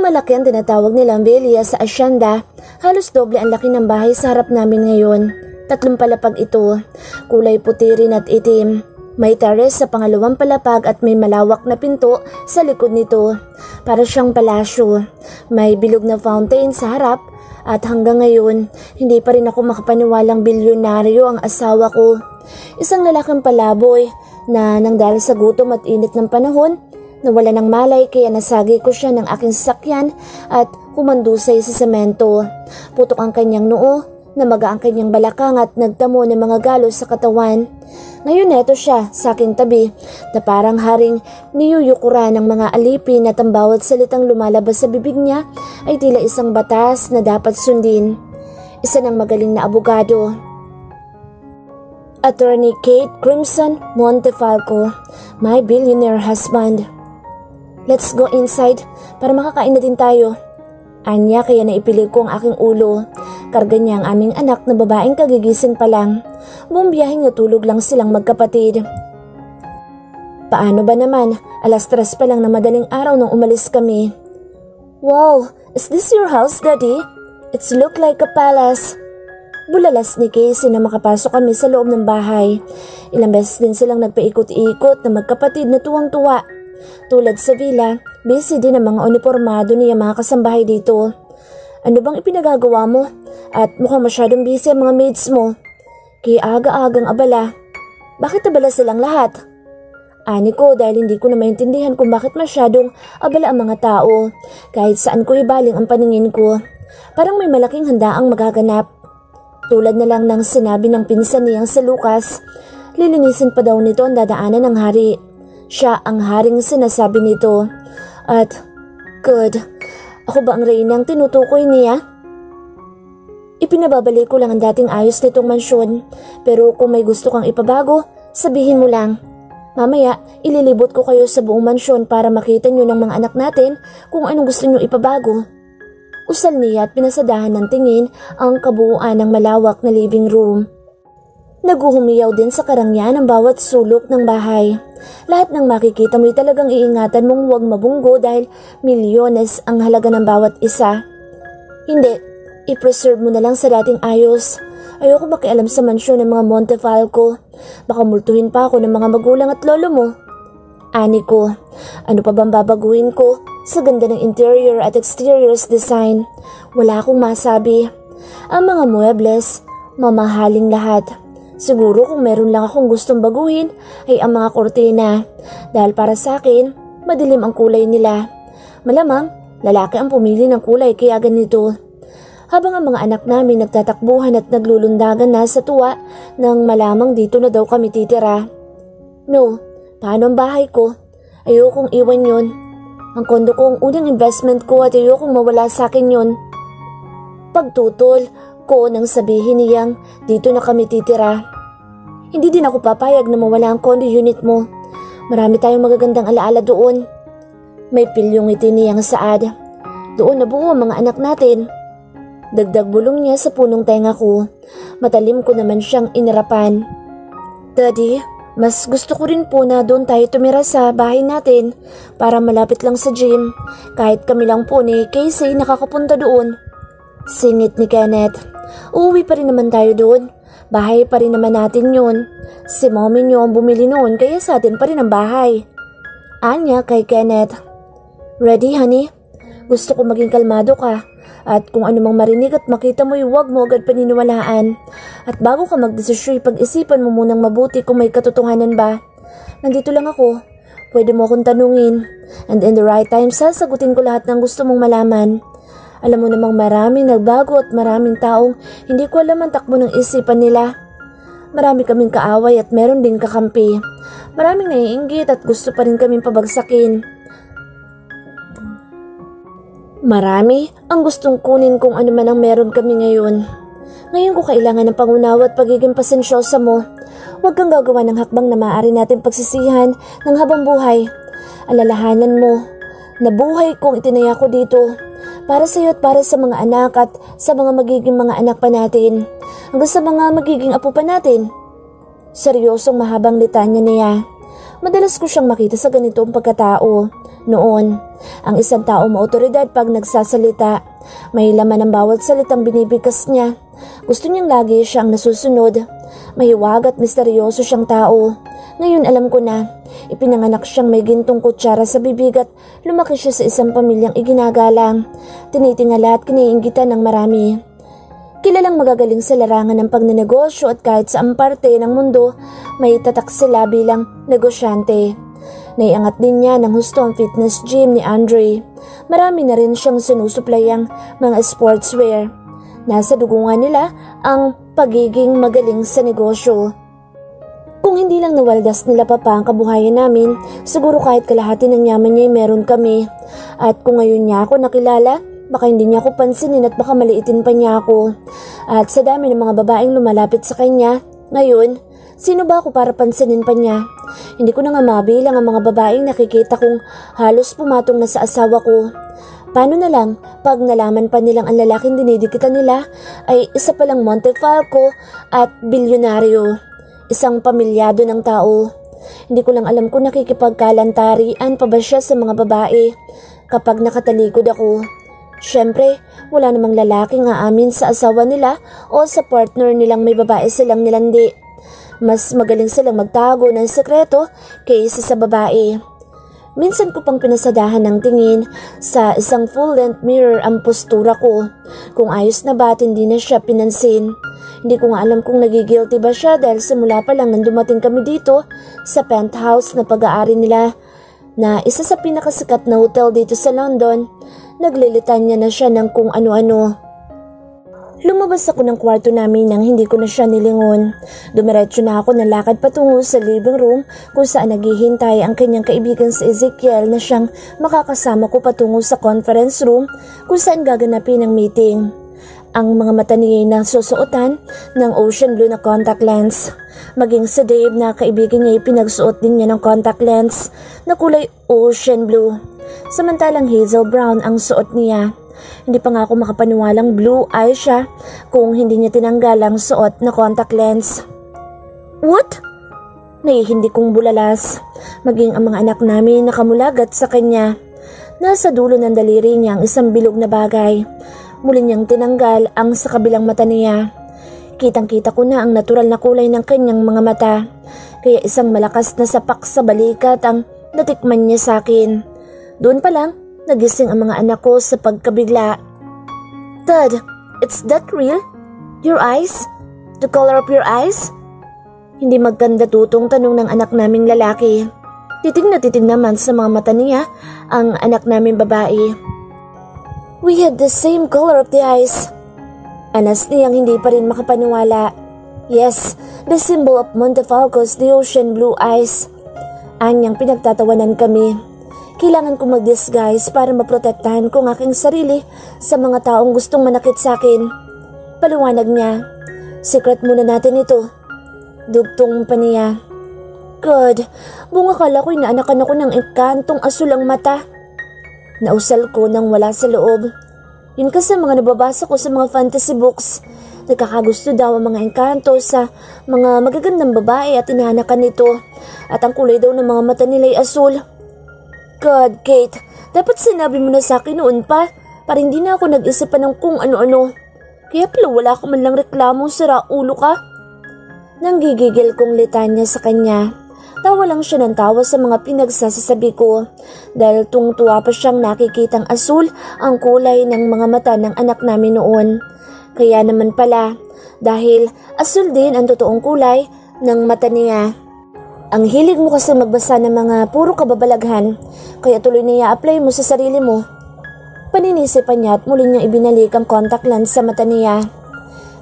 malaki ang tinatawag nilang villa sa asyenda. Halos doble ang laki ng bahay sa harap namin ngayon. 3 palapag ito, kulay puti rin at itim. May terrace sa pangalawang palapag at may malawak na pinto sa likod nito. Para siyang palasyo. May bilog na fountain sa harap at hanggang ngayon, hindi pa rin ako makapaniwalang bilyonaryo ang asawa ko. Isang lalaking palaboy na nang dahil sa gutom at init ng panahon, nawala ng malay kaya nasagi ko siya ng aking sasakyan at humandusay sa semento. Putok ang kanyang noo, namaga ang kanyang balakang at nagtamo ng mga galos sa katawan. Ngayon eto siya sa aking tabi na parang haring niyuyukuran ng mga alipin at ang bawat salitang lumalabas sa bibig niya ay tila isang batas na dapat sundin. Isa ng magaling na abogado. Attorney Kate Crimson Montefalco, my billionaire husband. Let's go inside para makakain na din tayo. Anya kaya naipilig ko ang aking ulo. Karga niya ang aming anak na babaeng kagigising pa lang. Buong biyaheng natulog lang silang magkapatid. Paano ba naman? 3:00 pa lang na madaling araw nung umalis kami. Wow, is this your house, Daddy? It's look like a palace. Bulalas ni Casey na makapasok kami sa loob ng bahay. Ilang beses din silang nagpaikot-ikot na magkapatid na tuwang-tuwa. Tulad sa villa, busy din ang mga uniformado niya mga kasambahay dito. Ano bang ipinagagawa mo? At mukhang masyadong busy ang mga maids mo. Kaya aga-agang abala. Bakit abala silang lahat? Ani ko dahil hindi ko na maintindihan kung bakit masyadong abala ang mga tao. Kahit saan ko ibaling ang paningin ko. Parang may malaking handaang magaganap. Tulad na lang ng sinabi ng pinsan niyang si Lucas, lilinisin pa daw nito ang dadaanan ng hari. Siya ang haring sinasabi nito. At, good, ako ba ang reynang tinutukoy niya? Ipinababalik ko lang ang dating ayos nitong mansyon, pero kung may gusto kang ipabago, sabihin mo lang. Mamaya, ililibot ko kayo sa buong mansyon para makita nyo ng mga anak natin kung anong gusto nyo ipabago. Usal niya at pinasadahan ng tingin ang kabuuan ng malawak na living room. Naguhumiyaw din sa karangyan ang bawat sulok ng bahay. Lahat ng makikita mo'y talagang iingatan mong huwag mabunggo dahil milyones ang halaga ng bawat isa. Hindi, i-preserve mo na lang sa dating ayos. Ayoko makialam sa mansyon ng mga Montefalco. Baka multuhin pa ako ng mga magulang at lolo mo. Ani ko, ano pa bang babaguhin ko sa ganda ng interior at exteriors design? Wala akong masabi. Ang mga muebles, mamahaling lahat. Siguro kung meron lang akong gustong baguhin ay ang mga kortina. Dahil para sa akin, madilim ang kulay nila. Malamang, lalaki ang pumili ng kulay kaya ganito. Habang ang mga anak namin nagtatakbuhan at naglulundagan na sa tuwa nang malamang dito na daw kami titira. No, paano ang bahay ko? Ayokong iwan yon. Ang kondo ko ang unang investment ko at ayokong mawala sa akin yon. Pagtutol ko nang sabihin niyang dito na kami titira. Hindi din ako papayag na mawala ang condo unit mo. Marami tayong magagandang alaala doon. May pilyong ngiti niyang saad. Doon nabuo ang mga anak natin. Dagdag bulong niya sa punong tenga ko. Matalim ko naman siyang inarapan. Daddy, mas gusto ko rin po na doon tayo tumira sa bahay natin para malapit lang sa gym. Kahit kami lang po ni Casey nakakapunta doon. Singit ni Kenneth. Uuwi pa rin naman tayo doon. Bahay pa rin naman natin yun. Si mommy niyo ang bumili noon kaya sa atin pa rin ang bahay. Anya kay Kenneth. Ready, honey? Gusto ko maging kalmado ka. At kung ano mang marinig at makita mo'y huwag mo agad paniniwalaan. At bago ka magdesisyon, pag-isipan mo munang mabuti kung may katotohanan ba. Nandito lang ako. Pwede mo akong tanungin. And in the right time, sasagutin ko lahat ng gusto mong malaman. Alam mo namang maraming nagbago at maraming taong hindi ko alam ang takbo ng isipan nila. Marami kaming kaaway at meron din kakampi. Maraming naiinggit at gusto pa rin kaming pabagsakin. Marami ang gustong kunin kung ano man ang meron kami ngayon. Ngayon ko kailangan ng pangunawa at pagiging pasensyosa mo. Huwag kang gagawa ng hakbang na maaari natin pagsisihan ng habang buhay. Alalahanan mo na buhay kong itinaya ko dito. Para sa iyo at para sa mga anak at sa mga magiging mga anak pa natin. Hanggang sa mga magiging apo pa natin. Seryosong mahabang litanya niya. Madalas ko siyang makita sa ganitong pagkatao. Noon, ang isang tao maotoridad pag nagsasalita. May laman ng bawat salitang binibigkas niya. Gusto niyang lagi siyang nasusunod. Mahiwag at misteryoso siyang tao. Ngayon alam ko na, ipinanganak siyang may gintong kutsara sa bibig at lumaki siya sa isang pamilyang iginagalang. Tinitingala at kiniinggitan ng marami. Kilalang magagaling sa larangan ng pagnenegosyo at kahit saang parte ng mundo, may tatak sila bilang negosyante. Naiangat din niya ng husto ang fitness gym ni Andre. Marami na rin siyang sinusuplayang mga sportswear. Nasa dugungan nila ang pagiging magaling sa negosyo. Kung hindi lang nawaldas nila papa ang kabuhayan namin, siguro kahit kalahati ng yaman niya ay meron kami. At kung ngayon niya ako nakilala, baka hindi niya ako pansinin at baka maliitin pa niya ako. At sa dami ng mga babaeng lumalapit sa kanya, ngayon, sino ba ako para pansinin pa niya? Hindi ko na nga mabilang ang mga babaeng nakikita kong halos pumatong na sa asawa ko. Paano na lang pag nalaman pa nilang ang lalaking dinidikitan nila ay isa palang Montefalco at bilyonaryo. Isang pamilyado ng tao. Hindi ko lang alam kung nakikipagkalantarian pa ba siya sa mga babae kapag nakatalikod ako. Siyempre, wala namang lalaking aamin sa asawa nila o sa partner nilang may babae silang nilandi. Mas magaling silang magtago ng sekreto kaysa sa babae. Minsan ko pang pinasadahan ng tingin sa isang full-length mirror ang postura ko. Kung ayos na ba at hindi na siya pinansin. Hindi ko nga alam kung nagigilty ba siya dahil simula pa lang nang dumating kami dito sa penthouse na pag-aari nila na isa sa pinakasikat na hotel dito sa London. Naglilitan niya na siya ng kung ano-ano. Lumabas ako ng kwarto namin nang hindi ko na siya nilingon. Dumiretso na ako ng lakad patungo sa living room kung saan naghihintay ang kanyang kaibigan si Ezekiel na siyang makakasama ko patungo sa conference room kung saan gaganapin ang meeting. Ang mga mata niya na susuotan ng ocean blue na contact lens. Maging si Dave na kaibigan niya pinagsuot din niya ng contact lens na kulay ocean blue. Samantalang hazel brown ang suot niya. Hindi pa nga ako makapaniwalang blue eye siya kung hindi niya tinanggal ang suot na contact lens. What? Naihindi kong bulalas. Maging ang mga anak namin nakamulagat sa kanya. Nasa dulo ng daliri niya ang isang bilog na bagay. Muli niyang tinanggal ang sa kabilang mata niya. Kitang-kita ko na ang natural na kulay ng kanyang mga mata. Kaya isang malakas na sapak sa balikat ang natikman niya sa akin. Doon pa lang, nagising ang mga anak ko sa pagkabigla. Dad, it's that real? Your eyes? The color of your eyes? Hindi magkanda tutong tanong ng anak naming lalaki. Titig na titig naman sa mga mata niya ang anak naming babae. We had the same color of the eyes. Anas niyang hindi pa rin makapaniwala. Yes, the symbol of Montefalco is the ocean blue eyes. Anyang pinagtatawanan kami. Kailangan kong mag-disguise para maprotektahan ko ang aking sarili sa mga taong gustong manakit sa akin. Paliwanag niya. Secret muna natin ito. Dugtong pa niya. God, buong akala ko inaanakan ako ng engkantong asul ang mata. Nausal ko nang wala sa loob. Yun kasi mga nababasa ko sa mga fantasy books. Nagkakagusto daw ang mga engkanto sa mga magagandang babae at inaanakan nito. At ang kulay daw ng mga mata nila ay asul. God, Kate, dapat sinabi mo na sa akin noon pa para hindi na ako nag-isip pa ng kung ano-ano. Kaya pala wala ka man lang reklamong sira ulo ka. Nanggigigil kong litanya sa kanya. Tawa lang siya ng tawa sa mga pinagsasasabi ko dahil tungtuwa pa siyang nakikitang asul ang kulay ng mga mata ng anak namin noon. Kaya naman pala, dahil asul din ang totoong kulay ng mata niya. Ang hilig mo kasi magbasa ng mga puro kababalaghan, kaya tuloy na i-apply mo sa sarili mo. Paninisipan niya at muli niyang ibinalik ang contact lens sa mata niya.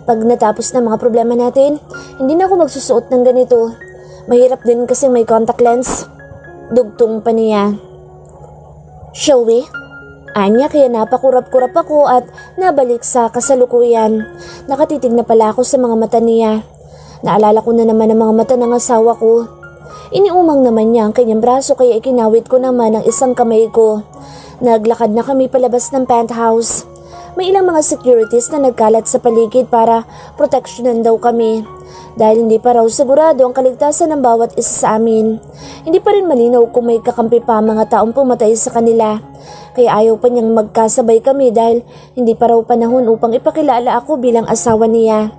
Pag natapos na mga problema natin, hindi na ako magsusuot ng ganito. Mahirap din kasi may contact lens. Dugtong pa niya. Shall we? Anya kaya napakurap-kurap ako at nabalik sa kasalukuyan. Nakatitig na pala ako sa mga mata niya. Naalala ko na naman ang mga mata ng asawa ko. Iniumang naman niya ang kanyang braso kaya ikinawit ko naman ang isang kamay ko. Naglakad na kami palabas ng penthouse. May ilang mga securities na nagkalat sa paligid para proteksyonan daw kami. Dahil hindi pa raw sigurado ang kaligtasan ng bawat isa sa amin. Hindi pa rin malinaw kung may kakampi pa mga taong pumatay sa kanila. Kaya ayaw pa niyang magkasabay kami dahil hindi pa raw panahon upang ipakilala ako bilang asawa niya.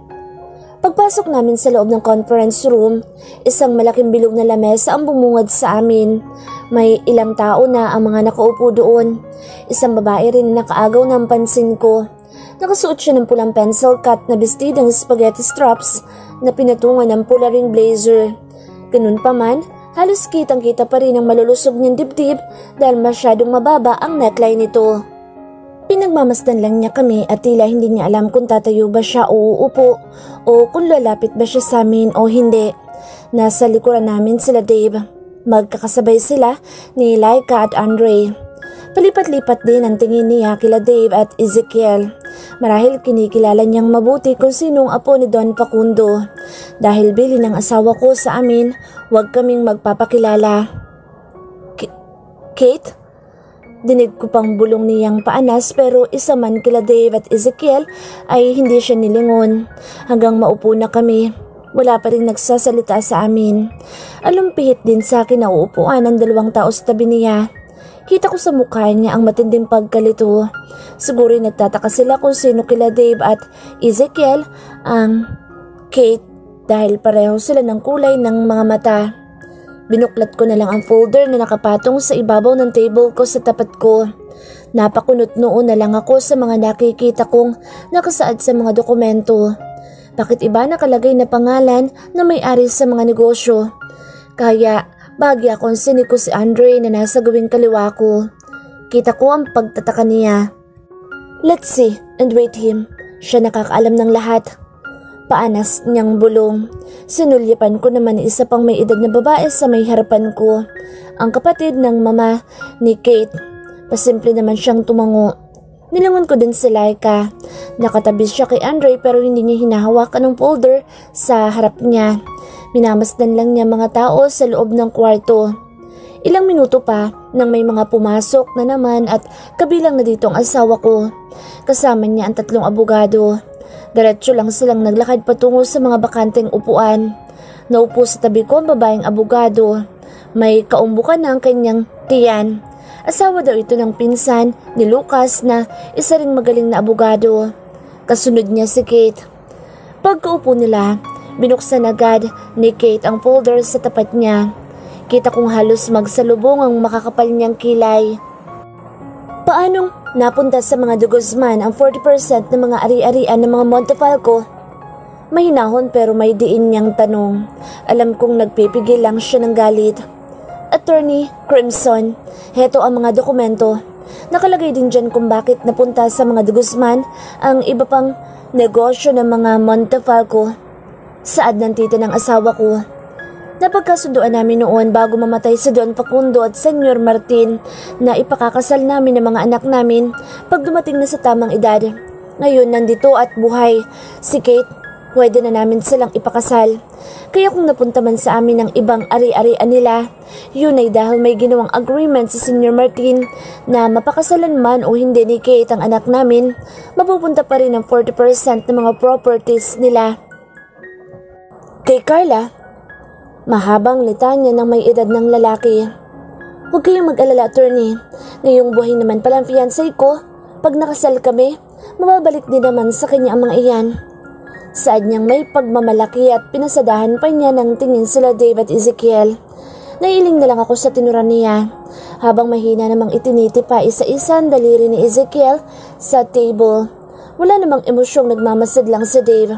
Pagpasok namin sa loob ng conference room, isang malaking bilog na lamesa ang bumungad sa amin. May ilang tao na ang mga nakaupo doon. Isang babae rin na nakaagaw ng pansin ko. Nakasuot siya ng pulang pencil cut na bestidang spaghetti straps na pinatungan ng pula ring blazer. Ganun pa man, halos kitang-kita pa rin ang malulusog niyang dibdib dahil masyadong mababa ang neckline nito. Pinagmamasdan lang niya kami at tila hindi niya alam kung tatayo ba siya o uupo o kung lalapit ba siya sa amin o hindi. Nasa likuran namin sila Dave. Magkakasabay sila ni Laika at Andre. Palipat-lipat din ang tingin niya kila Dave at Ezekiel. Marahil kinikilala niyang mabuti kung sinong apo ni Don Facundo. Dahil bili ng asawa ko sa amin, huwag kaming magpapakilala. Kate? Dinig ko pang bulong niyang paanas pero isa man kila Dave at Ezekiel ay hindi siya nilingon. Hanggang maupo na kami, wala pa rin nagsasalita sa amin. Alumpihit din sa akin na uupuan ang dalawang tao sa tabi niya. Kita ko sa mukha niya ang matinding pagkalito. Siguro nagtataka sila kung sino kila Dave at Ezekiel ang Kate dahil pareho sila ng kulay ng mga mata. Binuklat ko na lang ang folder na nakapatong sa ibabaw ng table ko sa tapat ko. Napakunot noon na lang ako sa mga nakikita kong nakasaad sa mga dokumento. Bakit iba nakalagay na pangalan na may-ari sa mga negosyo? Kaya bagya akong siniko si Andre na nasa gawing kaliwa ko. Kita ko ang pagtataka niya. Let's see and wait him. Siya nakakaalam ng lahat. Paanas niyang bulong. Sinulyapan ko naman isa pang may edad na babae sa may harapan ko. Ang kapatid ng mama ni Kate. Pasimple naman siyang tumango. Nilangon ko din si Laika. Nakatabi siya kay Andre pero hindi niya hinahawakan ng folder sa harap niya. Minamasdan lang niya mga tao sa loob ng kwarto. Ilang minuto pa nang may mga pumasok na naman at kabilang na dito ang asawa ko. Kasama niya ang 3 abogado. Diretso lang silang naglakad patungo sa mga bakanteng upuan. Naupo sa tabi ko ang babaeng abogado. May kaumbukan na ang kanyang tiyan. Asawa daw ito ng pinsan ni Lucas na isa ring magaling na abogado. Kasunod niya si Kate. Pagkaupo nila, binuksan agad ni Kate ang folder sa tapat niya. Kita kong halos magsalubong ang makakapal niyang kilay. Paanong napunta sa mga de Guzman ang 40% ng mga ari-arian ng mga Montefalco? Mahinahon pero may diin niyang tanong. Alam kong nagpipigil lang siya ng galit. Attorney Crimson, heto ang mga dokumento. Nakalagay din dyan kung bakit napunta sa mga de Guzman ang iba pang negosyo ng mga Montefalco. Saad ng tita ng asawa ko. Napagkasunduan namin noon bago mamatay si Don Facundo at Senyor Martin na ipakakasal namin ng mga anak namin pag dumating na sa tamang edad. Ngayon nandito at buhay si Kate, pwede na namin silang ipakasal. Kaya kung napunta man sa amin ang ibang ari-arian nila, yun ay dahil may ginawang agreement si Senyor Martin na mapakasalan man o hindi ni Kate ang anak namin, mapupunta pa rin ang 40% ng mga properties nila. Kay Carla, mahabang litanya ng may edad ng lalaki. Huwag kayong mag-alala, attorney. Ngayong buhay naman palang fiancé ko. Pag nakasal kami, mababalik din naman sa kanya ang mga iyan. Saad niyang may pagmamalaki at pinasadahan pa niya ng tingin sila Dave at Ezekiel. Nailing na lang ako sa tinuran niya. Habang mahina namang itiniti pa isa-isa ang daliri ni Ezekiel sa table. Wala namang emosyong nagmamasid lang si Dave.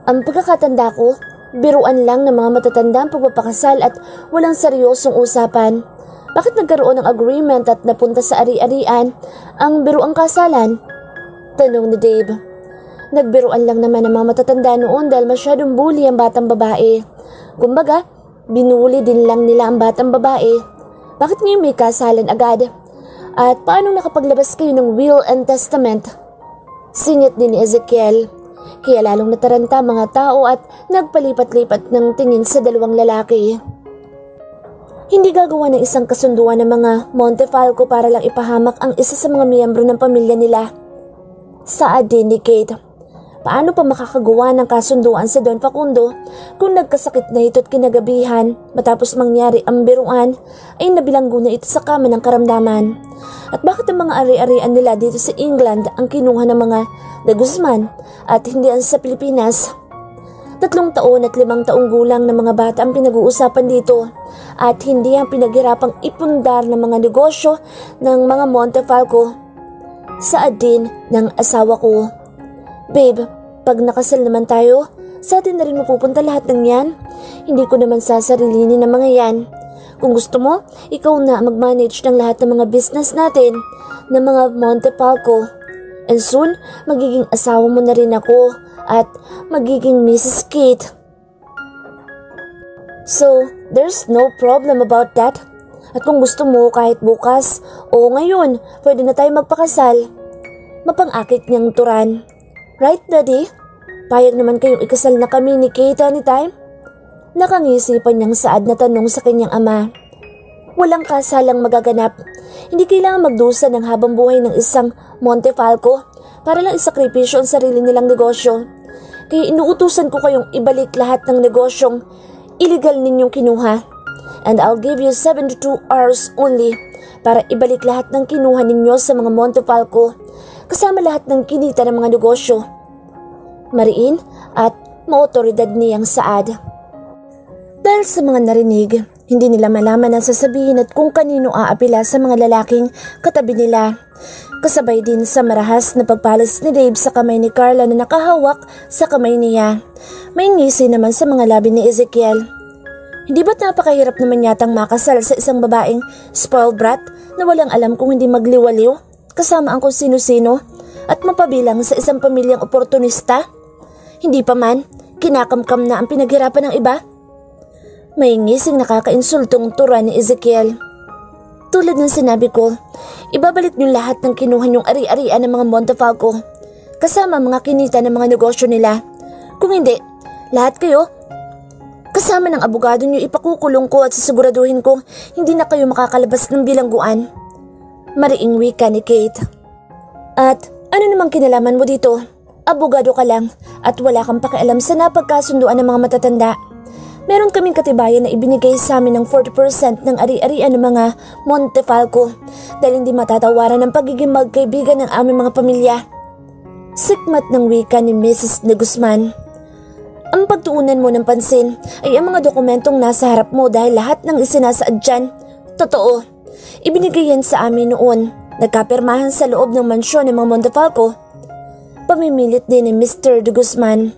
Ang pagkakatanda ko, biruan lang ng mga matatanda ang pagpapakasal at walang seryosong usapan. Bakit nagkaroon ng agreement at napunta sa ari-arian ang biruang kasalan? Tanong ni Dave. Nagbiruan lang naman ang mga matatanda noon dahil masyadong bully ang batang babae. Kumbaga, binuli din lang nila ang batang babae. Bakit ngayon may kasalan agad? At paano nakapaglabas kayo ng will and testament? Singit din ni Ezekiel. Kaya lalong nataranta mga tao at nagpalipat-lipat ng tingin sa dalawang lalaki. Hindi gagawa ng isang kasunduan ng mga Montefalco para lang ipahamak ang isa sa mga miyembro ng pamilya nila. Saad din ni Kate. Paano pa makakagawa ng kasunduan sa Don Facundo kung nagkasakit na ito't kinagabihan matapos mangyari ang biruan ay nabilanggo na ito sa kama ng karamdaman? At bakit ang mga ari-arian nila dito sa England ang kinuha ng mga de Guzman at hindi ang sa Pilipinas? 3 taon at 5 taong gulang na mga bata ang pinag-uusapan dito at hindi ang pinaghirapang ipundar ng mga negosyo ng mga Montefalco. Saad din ng asawa ko. Babe, pag nakasal naman tayo, sa atin na rin mapupunta lahat ng yan. Hindi ko naman sasarilinin ng mga yan. Kung gusto mo, ikaw na mag-manage ng lahat ng mga business natin, ng mga Montefalco. And soon, magiging asawa mo na rin ako at magiging Mrs. Kate. So, there's no problem about that. At kung gusto mo kahit bukas o ngayon, pwede na tayo magpakasal. Mapang-akit niyang turan. Right, Daddy? Payag naman kayong ikasal na kami ni Kate anytime? Nakangisi pa niyang Saad na tanong sa kanyang ama. Walang kasalang magaganap. Hindi kailangan magdusa ng habang buhay ng isang Montefalco para lang isakripisyo ang sarili nilang negosyo. Kaya inuutusan ko kayong ibalik lahat ng negosyong illegal ninyong kinuha. And I'll give you 72 hours only para ibalik lahat ng kinuha ninyo sa mga Montefalco, kasama lahat ng kinita ng mga negosyo. Mariin at maotoridad niyang Saad. Dahil sa mga narinig, hindi nila malaman ang sasabihin at kung kanino aapila sa mga lalaking katabi nila. Kasabay din sa marahas na pagpalas ni Dave sa kamay ni Carla na nakahawak sa kamay niya. May ngisi naman sa mga labi ni Ezekiel. Hindi ba't napakahirap naman yatang makasal sa isang babaeng spoiled brat na walang alam kung hindi magliwaliw, kasama ang kung sino-sino at mapabilang sa isang pamilyang oportunista? Hindi pa man, kinakamkam na ang pinaghirapan ng iba? May ngising nakakainsultong tura ni Ezekiel. Tulad ng sinabi ko, ibabalik niyo lahat ng kinuha niyong ari-arian ng mga Montefalco, kasama mga kinita ng mga negosyo nila. Kung hindi, lahat kayo, kasama ng abogado niyo, ipakukulong ko at sisiguraduhin kong hindi na kayo makakalabas ng bilangguan. Mariing wika ni Kate. At ano namang kinalaman mo dito? Abogado ka lang at wala kang pakialam sa napagkasunduan ng mga matatanda. Meron kaming katibayan na ibinigay sa amin ng 40% ng ari-arian ng mga Montefalco dahil hindi matatawaran ang pagiging magkaibigan ng aming mga pamilya. Sikmat ng wika ni Mrs. de Guzman. Ang pagtuunan mo ng pansin ay ang mga dokumentong nasa harap mo dahil lahat ng isinasaad dyan. Totoo, ibinigay yan sa amin noon. Nagkapirmahan sa loob ng mansyon ng mga Montefalco. Pamimilit din ni Mr. de Guzman.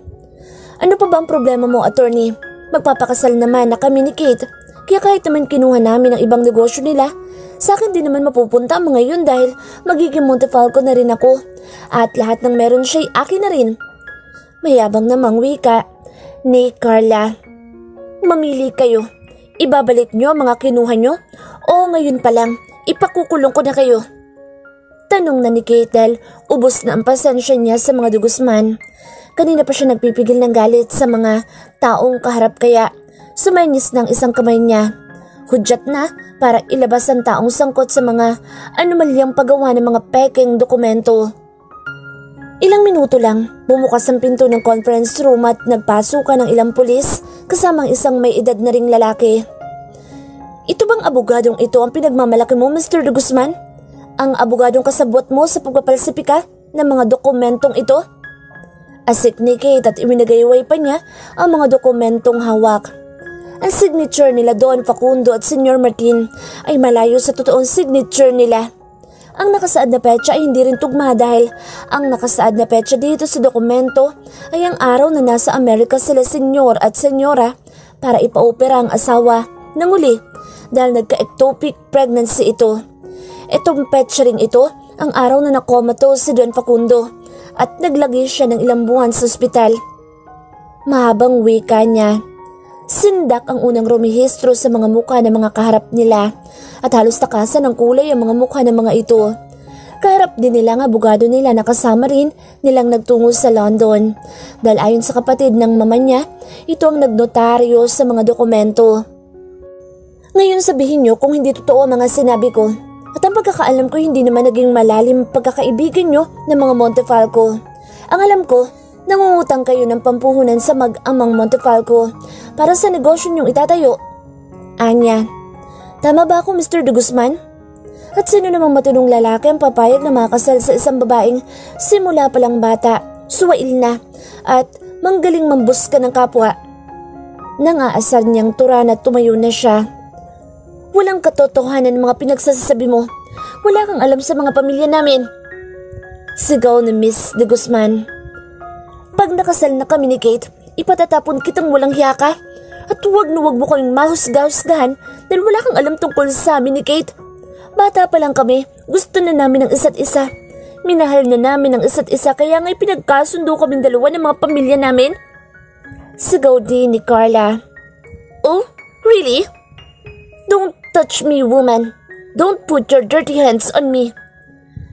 Ano pa ba ang problema mo, attorney? Magpapakasal naman na kami ni Kate, kaya kahit naman kinuha namin ang ibang negosyo nila, sa akin din naman mapupunta ang mga yun dahil magiging Montefalco na rin ako at lahat ng meron siya'y akin na rin. Mayabang namang wika ni Carla. Mamili kayo. Ibabalik nyo ang mga kinuha nyo o ngayon pa lang ipakukulong ko na kayo? Tanong na ni Kate dahil ubos na ang pasensya niya sa mga de Guzman. Kanina pa siya nagpipigil ng galit sa mga taong kaharap kaya sumainis ng isang kamay niya. Hudyat na para ilabas ang taong sangkot sa mga anomalyang paggawa ng mga pekeng dokumento. Ilang minuto lang, bumukas ang pinto ng conference room at nagpasukan ng ilang pulis kasama ang isang may edad na ring lalaki. Ito bang abogadong ito ang pinagmamalaki mo, Mr. de Guzman? Ang abogadong kasabwat mo sa pagpapalsipika ng mga dokumentong ito? Asik ni Kate at iminagayaway pa niya ang mga dokumentong hawak. Ang signature nila Don Facundo at Sr. Martin ay malayo sa totoong signature nila. Ang nakasaad na petsa ay hindi rin tugma dahil ang nakasaad na petsa dito sa dokumento ay ang araw na nasa Amerika sila Senyor at Senyora para ipaopera ang asawa ng uli dahil nagka-ectopic pregnancy ito. Itong petsa ring ito ang araw na nakomato si Don Facundo at naglagi siya ng ilang buwan sa ospital. Mahabang wika niya. Sindak ang unang rumihistro sa mga mukha ng mga kaharap nila at halos takasan ng kulay ang mga mukha ng mga ito. Kaharap din nila ang abogado nila na kasama rin nilang nagtungo sa London dahil ayon sa kapatid ng mama niya, ito ang nagnotaryo sa mga dokumento. Ngayon sabihin niyo kung hindi totoo ang mga sinabi ko. At ang pagkakaalam ko hindi naman naging malalim pagkakaibigan nyo ng mga Montefalco. Ang alam ko, nangungutang kayo ng pampuhunan sa mag-amang Montefalco para sa negosyo nyong itatayo. Anya, tama ba ako Mr. de Guzman? At sino namang matunong lalaki ang papayag na makasal sa isang babaeng simula palang bata, suwail na, at manggaling mambuska ng kapwa? Nangaasar niyang turan at tumayo na siya. Walang katotohanan ng mga pinagsasabi mo. Wala kang alam sa mga pamilya namin. Sigaw ni Miss de Guzman. Pag nakasal na kami ni Kate, ipatatapon kitang walang hiya ka. At huwag na huwag mo kaming mahusga-husgahan dahil wala kang alam tungkol sa amin ni Kate. Bata pa lang kami, gusto na namin ang isa't isa. Minahal na namin ang isa't isa kaya nga'y pinagkasundo kaming dalawa ng mga pamilya namin. Sigaw din ni Carla. Oh, really? Don't touch me, woman. Don't put your dirty hands on me.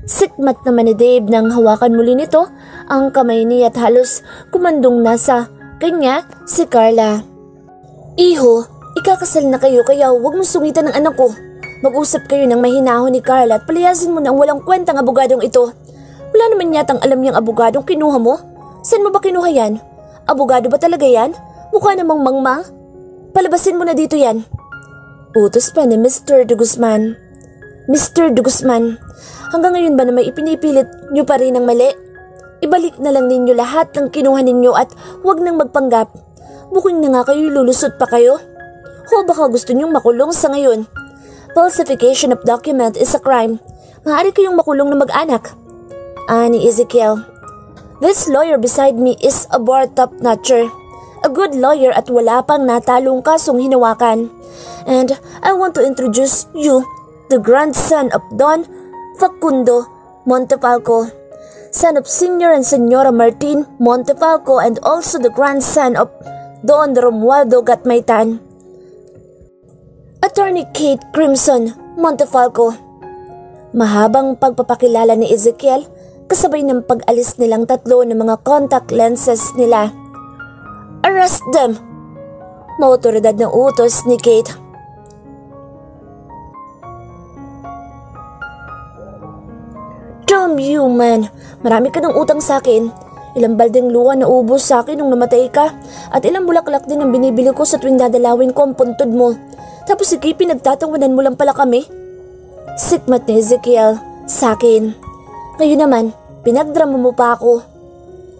Sikmat naman ni Dave nang hawakan muli nito ang kamay niya at halos kumandong nasa kanya si Carla. Iho, ikakasal na kayo kaya huwag mo sungitan ng anak ko. Mag-usap kayo ng mahinahon ni Carla at palayasin mo na ang walang kwentang abogadong ito. Wala naman yatang alam niyang abogadong kinuha mo. Saan mo ba kinuha yan? Abogado ba talaga yan? Mukha namang mangmang. Palabasin mo na dito yan. Utos pa ni Mr. de Guzman. Mr. de Guzman, hanggang ngayon ba na may ipinipilit niyo pa rin ang mali? Ibalik na lang ninyo lahat ng kinuha ninyo at huwag nang magpanggap. Buking na nga kayo, lulusot pa kayo. O baka gusto niyong makulong sa ngayon. Falsification of document is a crime. Maaari kayong makulong na mag-anak. Ani Ezekiel. This lawyer beside me is a bar top-notcher. A good lawyer at wala pang natalong kasong hinawakan. And I want to introduce you, the grandson of Don Facundo Montefalco, son of Senior and Senora Martin Montefalco and also the grandson of Don Romualdo Gatmaytan. Attorney Kate Crimson Montefalco. Mahabang pagpapakilala ni Ezekiel kasabay ng pag-alis nilang tatlo ng mga contact lenses nila. Arrest them! Mautoridad ng utos ni Kate. Damn you, man! Marami ka ng utang sa akin. Ilang baldeng luha na ubos sa akin nung namatay ka at ilang bulaklak din ang binibili ko sa tuwing dadalawin ko ang puntod mo. Tapos sige, pinagtatawanan mo lang pala kami. Sikmat ni Ezekiel sa akin. Ngayon naman, pinagdrama mo pa ako.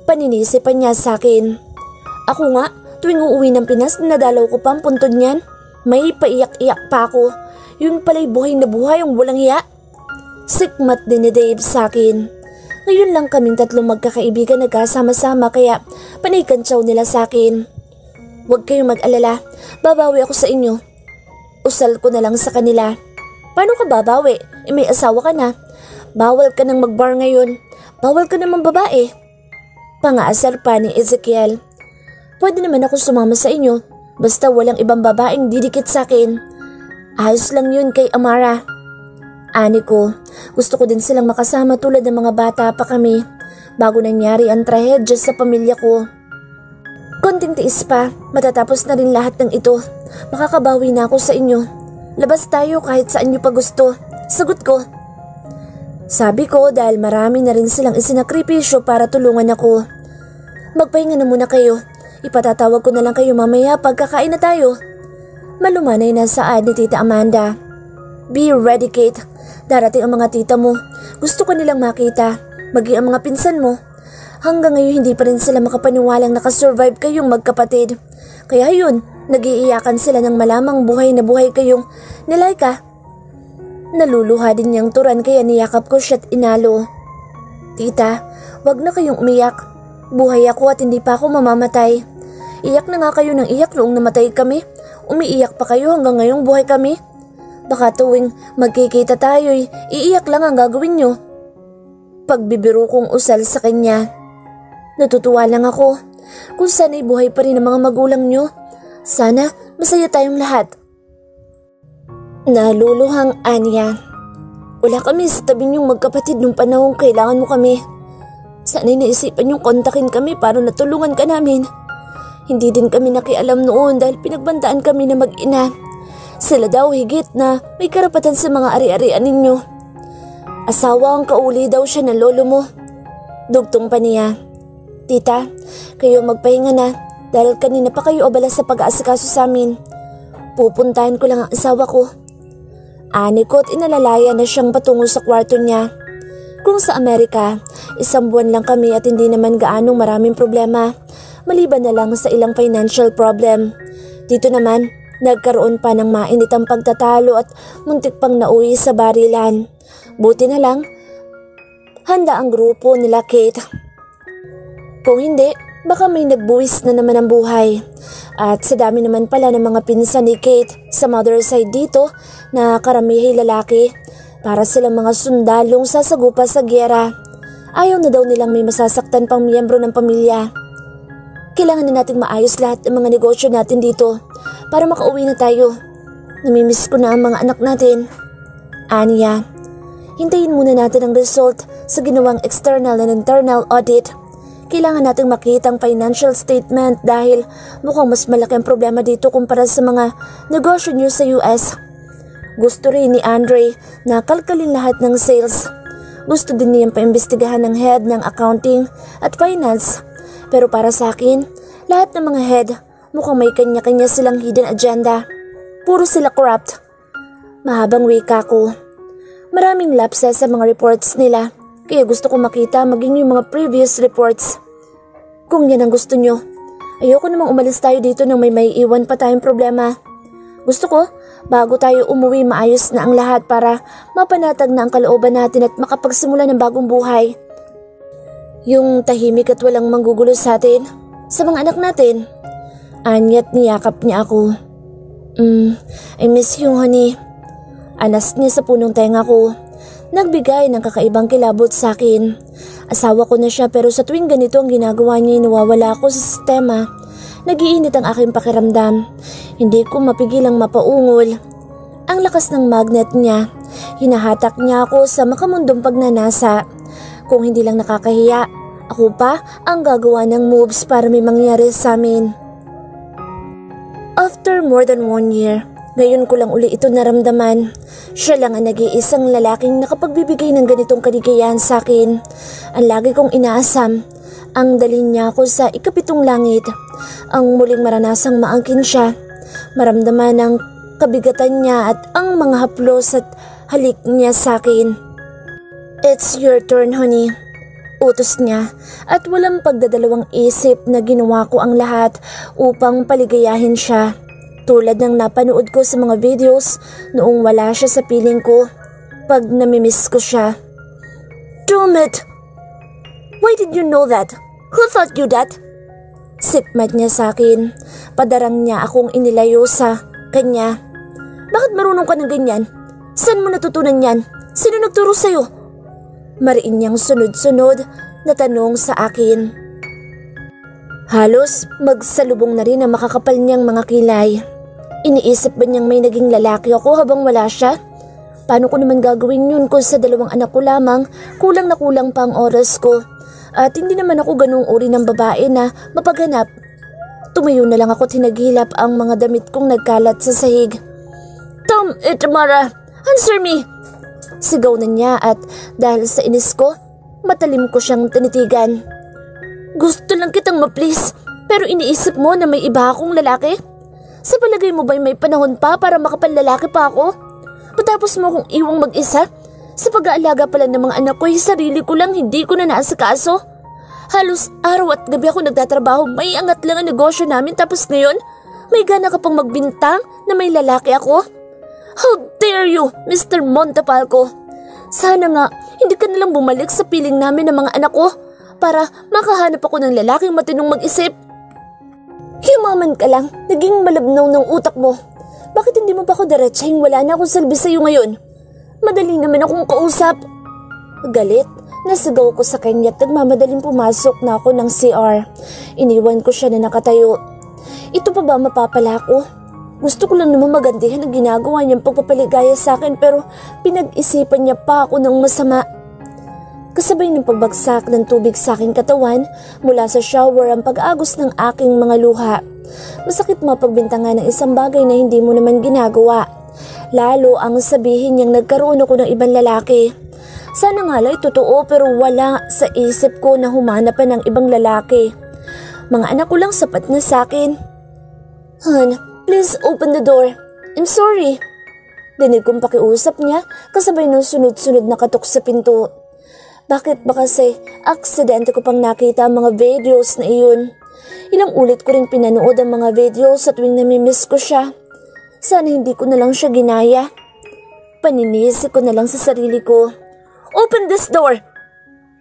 Paninisi pa niya sa akin. Ako nga, tuwing uuwi ng Pinas, nadalaw ko pa ang puntod niyan. May paiyak-iyak pa ako. Yun pala'y buhay na buhay ang walang hiya. Sikmat din ni Dave sa akin. Ngayon lang kaming tatlong magkakaibigan nagkasama-sama kaya panay-kantsaw nila sa akin. Huwag kayong mag-alala, babawi ako sa inyo. Usal ko na lang sa kanila. Paano ka babawi? May asawa ka na. Bawal ka nang mag-bar ngayon. Bawal ka namang babae. Pangaasar pa ni Ezekiel. Pwede naman ako sumama sa inyo. Basta walang ibang babaeng didikit sa akin. Ayos lang yun kay Amara. Ani ko, gusto ko din silang makasama tulad ng mga bata pa kami bago nangyari ang trahedya sa pamilya ko. Konting tiis pa, matatapos na rin lahat ng ito. Makakabawi na ako sa inyo. Labas tayo kahit saan nyo pa gusto. Sagot ko. Sabi ko dahil marami na rin silang isinakripisyo para tulungan ako. Magpahinga na muna kayo. Ipatatawag ko na lang kayo mamaya pagkakain na tayo. Malumanay na saad ni Tita Amanda. Be ready, Kate. Darating ang mga tita mo. Gusto ko nilang makita. Maging ang mga pinsan mo. Hanggang ngayon hindi pa rin sila makapaniwalang nakasurvive kayong magkapatid. Kaya yun, nag-iiyakan sila ng malamang buhay na buhay kayong nilay ka. Naluluha din niyang turan kaya niyakap ko siya't inalo. Tita, wag na kayong umiyak. Buhay ako at hindi pa ako mamamatay. Iyak na nga kayo ng iyak noong namatay kami. Umiiyak pa kayo hanggang ngayong buhay kami. Baka tuwing magkikita tayo'y iiyak lang ang gagawin nyo. Pagbibiro kong usal sa kanya. Natutuwa lang ako kung sana'y buhay pa rin ang mga magulang nyo. Sana masaya tayong lahat. Naluluhang Anya. Wala kami sa tabi niyong magkapatid nung panahong kailangan mo kami. Sana'y naisipan niyong kontakin kami para natulungan ka namin. Hindi din kami nakialam noon dahil pinagbandaan kami na mag-ina. Sila daw higit na may karapatan sa mga ari-arian ninyo. Asawa ang kauli daw siya ng lolo mo. Dugtong pa niya. Tita, kayo magpahinga na dahil kanina pa kayo abala sa pag-aasikaso sa amin. Pupuntahan ko lang ang asawa ko. Ani ko at inalalaya na siyang patungo sa kwarto niya. Kung sa Amerika, 1 buwan lang kami at hindi naman gaanong maraming problema, maliban na lang sa ilang financial problem. Dito naman, nagkaroon pa ng mainit ang pagtatalo at muntik pang nauwi sa barilan. Buti na lang, handa ang grupo nila Kate. Kung hindi, baka may nagbuwis na naman ang buhay. At sa dami naman pala ng mga pinsan ni Kate sa mother side dito na karamihay lalaki, para silang mga sundalong sasagupa sa gyera. Ayaw na daw nilang may masasaktan pang miyembro ng pamilya. Kailangan na nating maayos lahat ng mga negosyo natin dito para makauwi na tayo. Namimiss ko na ang mga anak natin. Aniya, hintayin muna natin ang result sa ginawang external and internal audit. Kailangan nating makita ang financial statement dahil mukhang mas malaki ang problema dito kumpara sa mga negosyo niyo sa US. Gusto rin ni Andre na kalkalin lahat ng sales. Gusto din niyang paimbestigahan ng head ng accounting at finance. Pero para sa akin, lahat ng mga head mukhang may kanya-kanya silang hidden agenda. Puro sila corrupt. Mahabang wika ko. Maraming lapses sa mga reports nila, kaya gusto ko makita maging yung mga previous reports. Kung yan ang gusto nyo, ayoko namang umalis tayo dito nang may iwan pa tayong problema. Gusto ko, bago tayo umuwi maayos na ang lahat para mapanatag na ang kalooban natin at makapagsimula ng bagong buhay. Yung tahimik at walang manggugulo sa atin, sa mga anak natin. Anyat niyakap niya ako. I miss you, honey. Anas niya sa punong tenga ko. Nagbigay ng kakaibang kilabot sa akin. Asawa ko na siya pero sa tuwing ganito ang ginagawa niya, nawawala ako sa sistema. Nagiinit ang aking pakiramdam. Hindi ko mapigilang mapaungol. Ang lakas ng magnet niya. Hinahatak niya ako sa makamundong pagnanasa. Kung hindi lang nakakahiya, ako pa ang gagawa ng moves para may mangyari sa amin. After more than 1 year, ngayon ko lang uli ito naramdaman. Siya lang ang nag-iisang lalaking nakapagbibigay ng ganitong kaligayahan sa akin. Ang lagi kong inaasam. Ang dalhin niya ako sa ikapitong langit. Ang muling maranasang maangkin siya. Maramdaman ang kabigatan niya at ang mga haplos at halik niya sa akin. It's your turn, honey. Utos niya at walang pagdadalawang isip na ginawa ko ang lahat upang paligayahin siya. Tulad ng napanood ko sa mga videos noong wala siya sa piling ko pag namimiss ko siya. Damn it! Why did you know that? Who taught you that? Sikmat niya sa akin. Padarang niya akong inilayo sa kanya. Bakit marunong ka ng ganyan? Saan mo natutunan yan? Sino nagturo sa'yo? Mariin niyang sunod-sunod na tanong sa akin. Halos magsalubong na rin ang makakapal niyang mga kilay. Iniisip ba niyang may naging lalaki ako habang wala siya? Paano ko naman gagawin yun kung sa 2 anak ko lamang kulang na kulang pa ang oras ko? At hindi naman ako ganung uri ng babae na mapaghanap. Tumayo na lang ako at hinagilap ang mga damit kong nagkalat sa sahig. Damn it, Mara! Answer me! Sigaw na niya at dahil sa inis ko, matalim ko siyang tinitigan. Gusto lang kitang ma-please, pero iniisip mo na may iba akong lalaki? Sa palagay mo ba'y may panahon pa para makapanlalaki pa ako? Patapos mo akong iwang mag-isa? Sa pag-aalaga pala ng mga anak ko, sarili ko lang hindi ko na naasikaso. Halos araw at gabi ako nagtatrabaho, may angat lang ang negosyo namin tapos ngayon, may gana ka pang magbintang na may lalaki ako? How dare you, Mr. Montefalco? Sana nga, hindi ka nalang bumalik sa piling namin ng mga anak ko para makahanap ako ng lalaking matinong mag-isip. Yumaman ka lang, naging malabnaw ng utak mo. Bakit hindi mo pa ako diretsahing wala na akong salbi sa'yo ngayon? Madali naman akong kausap. Galit, nasigaw ko sa kanya at nagmamadaling pumasok na ako ng CR. Iniwan ko siya na nakatayo. Ito pa ba mapapala ko? Gusto ko lang naman magantihan ang ginagawa niyang pagpapaligaya sa akin pero pinag-isipan niya pa ako ng masama. Kasabay ng pagbagsak ng tubig sa aking katawan mula sa shower ang pag-agos ng aking mga luha. Masakit mapagbintangan ng isang bagay na hindi mo naman ginagawa. Lalo ang sabihin niyang nagkaroon ako ng ibang lalaki. Sana nga lang totoo pero wala sa isip ko na humanap pa ng ibang lalaki. Mga anak ko lang sapat na sa akin. Han, please open the door. I'm sorry. Dinig kong pakiusap niya kasabay ng sunod-sunod na katok sa pinto. Bakit ba kasi aksidente ko pang nakita ang mga videos na iyon? Ilang ulit ko rin pinanood ang mga videos sa tuwing namimiss ko siya. Sana hindi ko na lang siya ginaya. Paninisi ko na lang sa sarili ko. Open this door!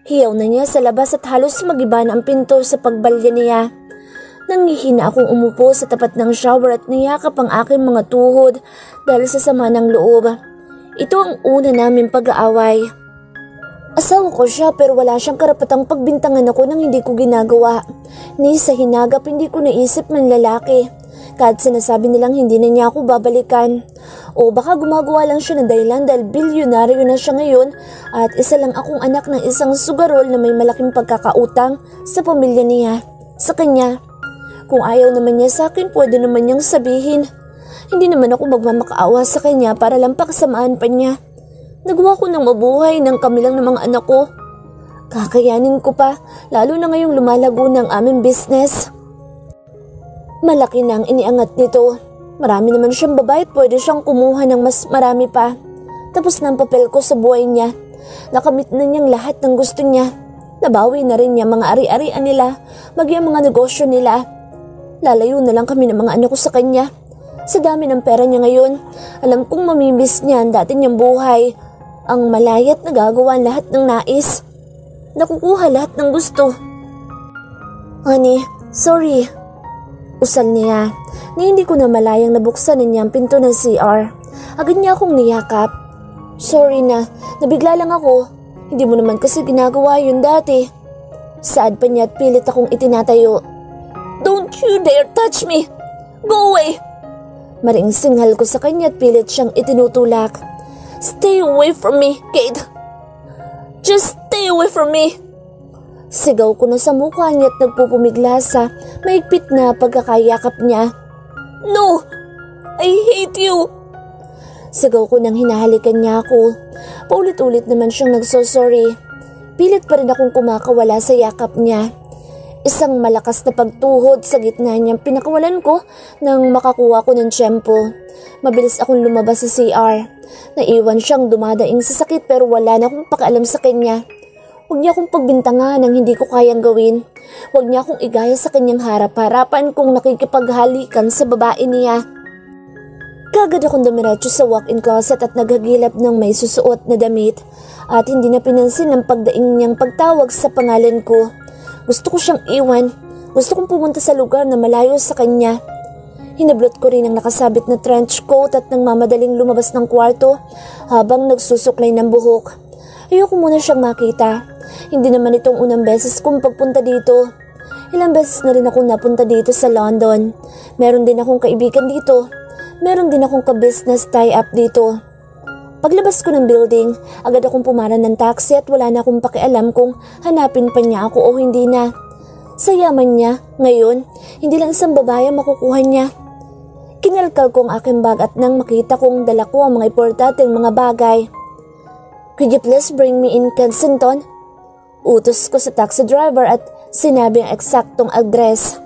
Hiyaw na niya sa labas at halos magiba na ang pinto sa pagbalya niya. Nangihina akong umupo sa tapat ng shower at niyakap ang aking mga tuhod dahil sa sama ng loob. Ito ang una naming pag-aaway. Asawa ko siya pero wala siyang karapatang pagbintangan ako nang hindi ko ginagawa. Ni sa hinagap hindi ko naisip man lalaki. Kahit sinasabi nilang hindi na niya ako babalikan. O baka gumagawa lang siya ng dahilan dahil bilyonaryo na siya ngayon at isa lang akong anak ng isang sugarol na may malaking pagkakautang sa pamilya niya, sa kanya. Kung ayaw naman niya sa akin, pwede naman niyang sabihin. Hindi naman ako magmamakaawa sa kanya para lang pakasamaan pa niya. Nagawa ko ng mabuhay ng kami lang ng mga anak ko. Kakayanin ko pa, lalo na ngayong lumalago ng aming business. Malaki na ang iniangat nito. Marami naman siyang babae at pwede siyang kumuha ng mas marami pa. Tapos na ang papel ko sa buhay niya. Nakamit na niyang lahat ng gusto niya. Nabawi na rin niya mga ari-arian nila, maging mga negosyo nila. Lalayo na lang kami ng mga anak ko sa kanya. Sa dami ng pera niya ngayon, alam kong mamimiss niya ang dati niyang buhay. Ang malayat na gagawa lahat ng nais. Nakukuha lahat ng gusto. Honey, sorry. Usal niya, na hindi ko na malayang nabuksan niya ang pinto ng CR. Agad niya akong niyakap. Sorry na, nabigla lang ako. Hindi mo naman kasi ginagawa yun dati. Saad pa niya at pilit akong itinatayo. Don't you dare touch me! Go away! Maring singhal ko sa kanya at pilit siyang itinutulak. Stay away from me, Kate! Just stay away from me! Sigaw ko na sa mukha niya at nagpupumigla sa mahigpit na pagkakayakap niya. No! I hate you! Sigaw ko nang hinahalikan niya ako. Paulit-ulit naman siyang nagsosorry. Pilit pa rin akong kumakawala sa yakap niya. Isang malakas na pagtuhod sa gitna niyang pinakawalan ko nang makakuha ko ng tiyempo. Mabilis akong lumabas sa CR. Naiwan siyang dumadaing sa sakit pero wala na akong pakialam sa kanya. Huwag niya akong pagbintangan ng hindi ko kayang gawin. Huwag niya akong igaya sa kanyang harap-harapan kung nakikipaghalikan sa babae niya. Kagad akong dumiretso sa walk-in closet at naghagilap ng may susuot na damit at hindi na pinansin ang pagdaing niyang pagtawag sa pangalan ko. Gusto ko siyang iwan. Gusto kong pumunta sa lugar na malayo sa kanya. Hinablot ko rin ang nakasabit na trench coat at nang mamadaling lumabas ng kwarto habang nagsusuklay ng buhok. Ayoko muna siyang makita. Hindi naman itong unang beses kong pagpunta dito. Ilang beses na rin akong napunta dito sa London. Meron din akong kaibigan dito. Meron din akong ka-business tie-up dito. Paglabas ko ng building, agad akong pumaran ng taxi at wala na akong pakialam kung hanapin pa niya ako o hindi na. Sa yaman niya, ngayon, hindi lang isang babae makukuha niya. Kinalkal ko ang aking bag at nang makita kong dala ko ang mga importanteng mga bagay. Could you please bring me in Kensington? Utos ko sa taxi driver at sinabi ang eksaktong address.